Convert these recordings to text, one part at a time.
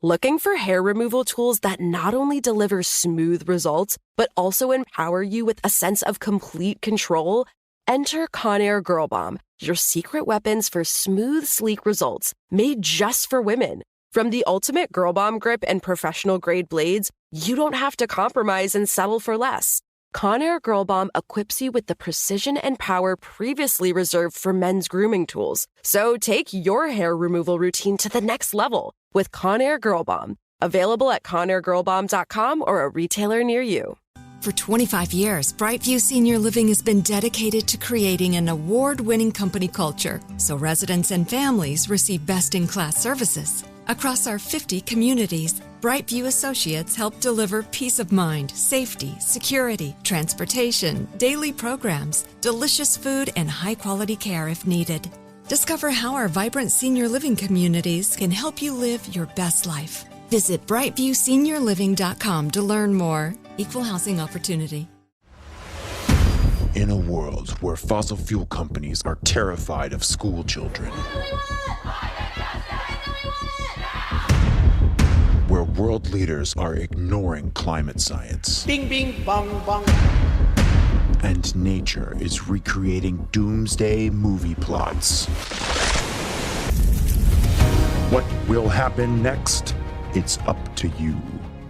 Looking for hair removal tools that not only deliver smooth results, but also empower you with a sense of complete control? Enter Conair Girl Bomb, your secret weapons for smooth, sleek results, made just for women. From the ultimate Girl Bomb grip and professional-grade blades, you don't have to compromise and settle for less. Conair Girl Bomb equips you with the precision and power previously reserved for men's grooming tools. So take your hair removal routine to the next level with Conair Girl Bomb. Available at ConairGirlBomb.com or a retailer near you. For 25 years, Brightview Senior Living has been dedicated to creating an award-winning company culture so residents and families receive best-in-class services. Across our 50 communities, Brightview associates help deliver peace of mind, safety, security, transportation, daily programs, delicious food, and high-quality care if needed. Discover how our vibrant senior living communities can help you live your best life. Visit brightviewseniorliving.com to learn more. Equal housing opportunity. In a world where fossil fuel companies are terrified of school children, where world leaders are ignoring climate science, bing, bing, bong, bong, and nature is recreating doomsday movie plots. What will happen next? It's up to you.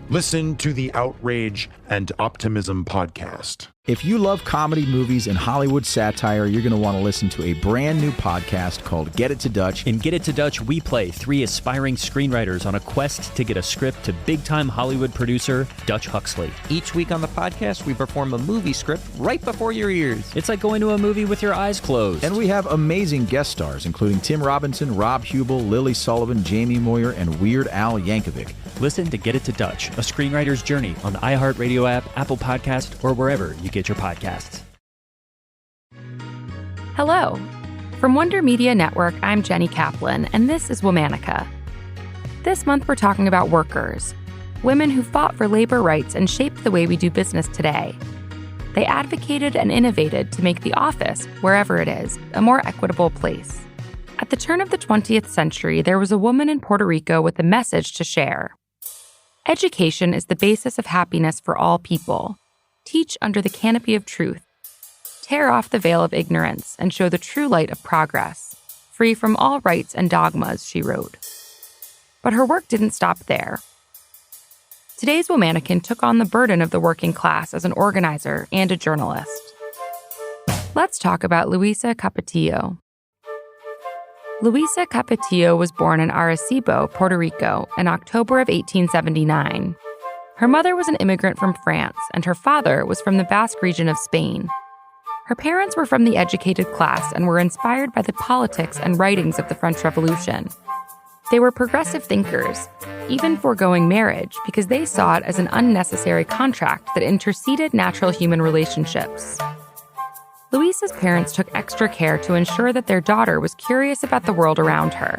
Listen to the Outrage and Optimism podcast. If you love comedy, movies, and Hollywood satire, you're going to want to listen to a brand new podcast called Get It to Dutch. In Get It to Dutch, we play three aspiring screenwriters on a quest to get a script to big-time Hollywood producer Dutch Huxley. Each week on the podcast, we perform a movie script right before your ears. It's like going to a movie with your eyes closed. And we have amazing guest stars, including Tim Robinson, Rob Hubel, Lily Sullivan, Jamie Moyer, and Weird Al Yankovic. Listen to Get It to Dutch, a screenwriter's journey on the iHeartRadio app, Apple Podcast, or wherever you get your podcasts. Hello. From Wonder Media Network, I'm Jenny Kaplan, and this is Womanica. This month, we're talking about workers, women who fought for labor rights and shaped the way we do business today. They advocated and innovated to make the office, wherever it is, a more equitable place. At the turn of the 20th century, there was a woman in Puerto Rico with a message to share. Education is the basis of happiness for all people. Teach under the canopy of truth. Tear off the veil of ignorance and show the true light of progress, free from all rights and dogmas, she wrote. But her work didn't stop there. Today's Womanican took on the burden of the working class as an organizer and a journalist. Let's talk about Lusia Capetillo. Luisa Capetillo was born in Arecibo, Puerto Rico, in October of 1879. Her mother was an immigrant from France, and her father was from the Basque region of Spain. Her parents were from the educated class and were inspired by the politics and writings of the French Revolution. They were progressive thinkers, even foregoing marriage because they saw it as an unnecessary contract that interceded natural human relationships. Luisa's parents took extra care to ensure that their daughter was curious about the world around her.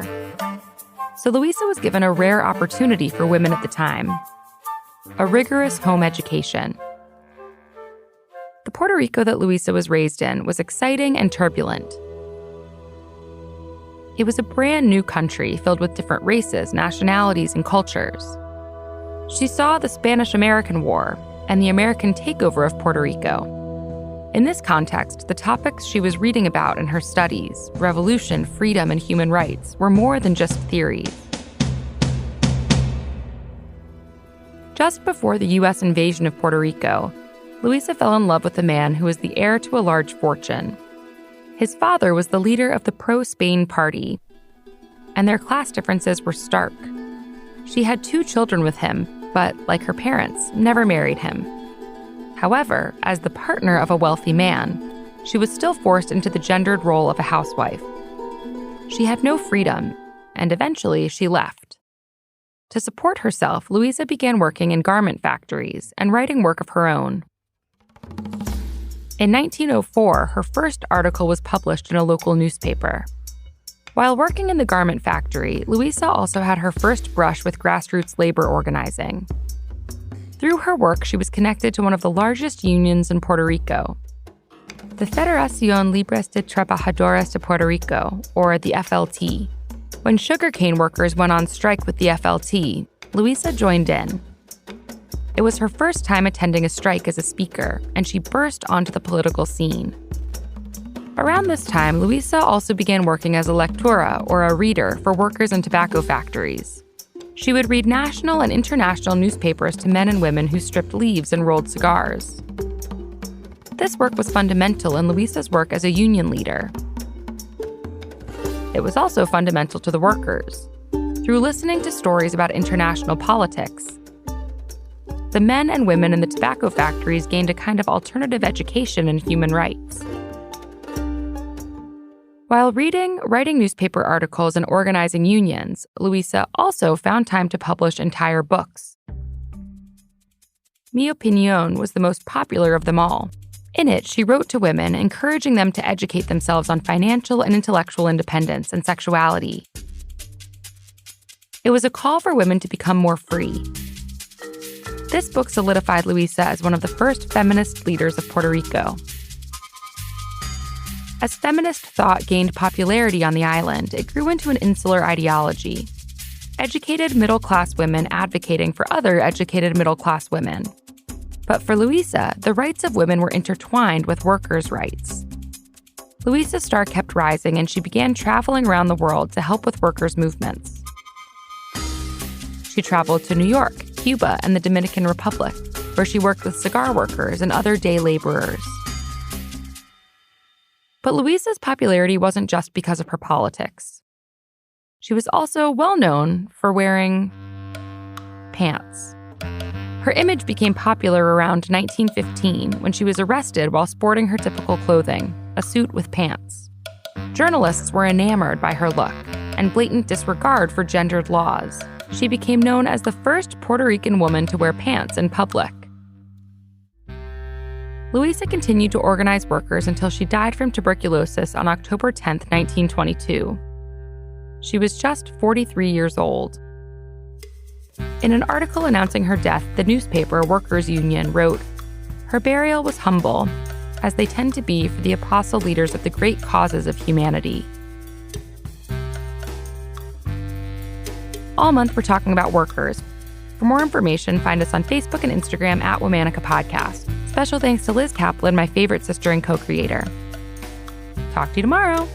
So Luisa was given a rare opportunity for women at the time: a rigorous home education. The Puerto Rico that Luisa was raised in was exciting and turbulent. It was a brand new country filled with different races, nationalities, and cultures. She saw the Spanish-American War and the American takeover of Puerto Rico. In this context, the topics she was reading about in her studies, revolution, freedom, and human rights, were more than just theories. Just before the U.S. invasion of Puerto Rico, Luisa fell in love with a man who was the heir to a large fortune. His father was the leader of the pro-Spain party, and their class differences were stark. She had 2 children with him, but, like her parents, never married him. However, as the partner of a wealthy man, she was still forced into the gendered role of a housewife. She had no freedom, and eventually she left. To support herself, Luisa began working in garment factories and writing work of her own. In 1904, her first article was published in a local newspaper. While working in the garment factory, Luisa also had her first brush with grassroots labor organizing. Through her work, she was connected to one of the largest unions in Puerto Rico, the Federación Libres de Trabajadores de Puerto Rico, or the FLT. When sugarcane workers went on strike with the FLT, Luisa joined in. It was her first time attending a strike as a speaker, and she burst onto the political scene. Around this time, Luisa also began working as a lectora, or a reader, for workers in tobacco factories. She would read national and international newspapers to men and women who stripped leaves and rolled cigars. This work was fundamental in Luisa's work as a union leader. It was also fundamental to the workers. Through listening to stories about international politics, the men and women in the tobacco factories gained a kind of alternative education in human rights. While reading, writing newspaper articles, and organizing unions, Luisa also found time to publish entire books. Mi Opinión was the most popular of them all. In it, she wrote to women, encouraging them to educate themselves on financial and intellectual independence and sexuality. It was a call for women to become more free. This book solidified Luisa as one of the first feminist leaders of Puerto Rico. As feminist thought gained popularity on the island, it grew into an insular ideology. Educated middle-class women advocating for other educated middle-class women. But for Luisa, the rights of women were intertwined with workers' rights. Luisa's star kept rising, and she began traveling around the world to help with workers' movements. She traveled to New York, Cuba, and the Dominican Republic, where she worked with cigar workers and other day laborers. But Luisa's popularity wasn't just because of her politics. She was also well known for wearing pants. Her image became popular around 1915 when she was arrested while sporting her typical clothing, a suit with pants. Journalists were enamored by her look and blatant disregard for gendered laws. She became known as the first Puerto Rican woman to wear pants in public. Luisa continued to organize workers until she died from tuberculosis on October 10, 1922. She was just 43 years old. In an article announcing her death, the newspaper Workers' Union wrote, "Her burial was humble, as they tend to be for the apostle leaders of the great causes of humanity." All month, we're talking about workers. For more information, find us on Facebook and Instagram at Womanica Podcast. Special thanks to Liz Kaplan, my favorite sister and co-creator. Talk to you tomorrow.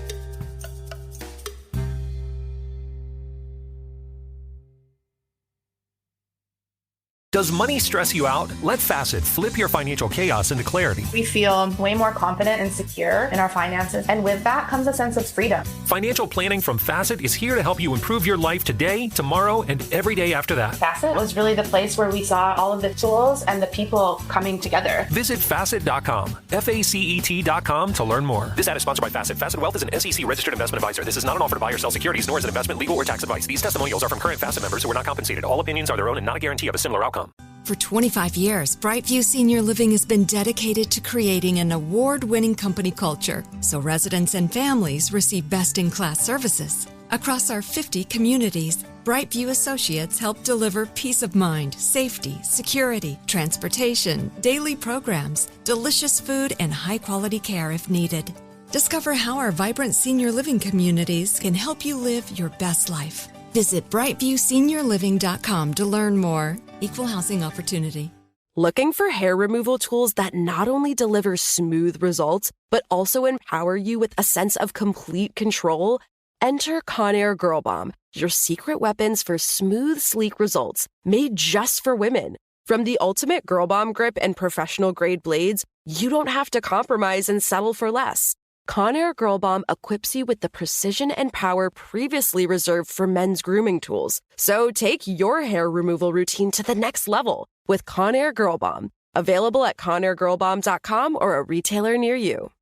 Does money stress you out? Let Facet flip your financial chaos into clarity. We feel way more confident and secure in our finances, and with that comes a sense of freedom. Financial planning from Facet is here to help you improve your life today, tomorrow, and every day after that. Facet was really the place where we saw all of the tools and the people coming together. Visit Facet.com, FACET.com to learn more. This ad is sponsored by Facet. Facet Wealth is an SEC registered investment advisor. This is not an offer to buy or sell securities, nor is it investment, legal, or tax advice. These testimonials are from current Facet members who are not compensated. All opinions are their own and not a guarantee of a similar outcome. For 25 years, Brightview Senior Living has been dedicated to creating an award-winning company culture so residents and families receive best-in-class services. Across our 50 communities, Brightview associates help deliver peace of mind, safety, security, transportation, daily programs, delicious food, and high-quality care if needed. Discover how our vibrant senior living communities can help you live your best life. Visit brightviewseniorliving.com to learn more. Equal housing opportunity. Looking for hair removal tools that not only deliver smooth results, but also empower you with a sense of complete control? Enter Conair Girl Bomb, your secret weapons for smooth, sleek results, made just for women. From the ultimate Girl Bomb grip and professional-grade blades, you don't have to compromise and settle for less. Conair Girl Bomb equips you with the precision and power previously reserved for men's grooming tools. So take your hair removal routine to the next level with Conair Girl Bomb. Available at ConairGirlBomb.com or a retailer near you.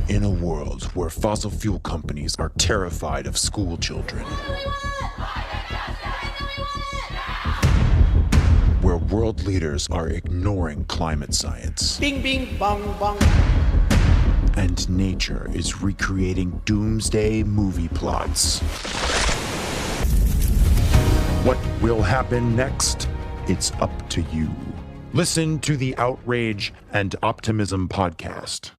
In a world where fossil fuel companies are terrified of school children, where world leaders are ignoring climate science, bing, bing, bong, bong, and nature is recreating doomsday movie plots. What will happen next? It's up to you. Listen to the Outrage and Optimism podcast.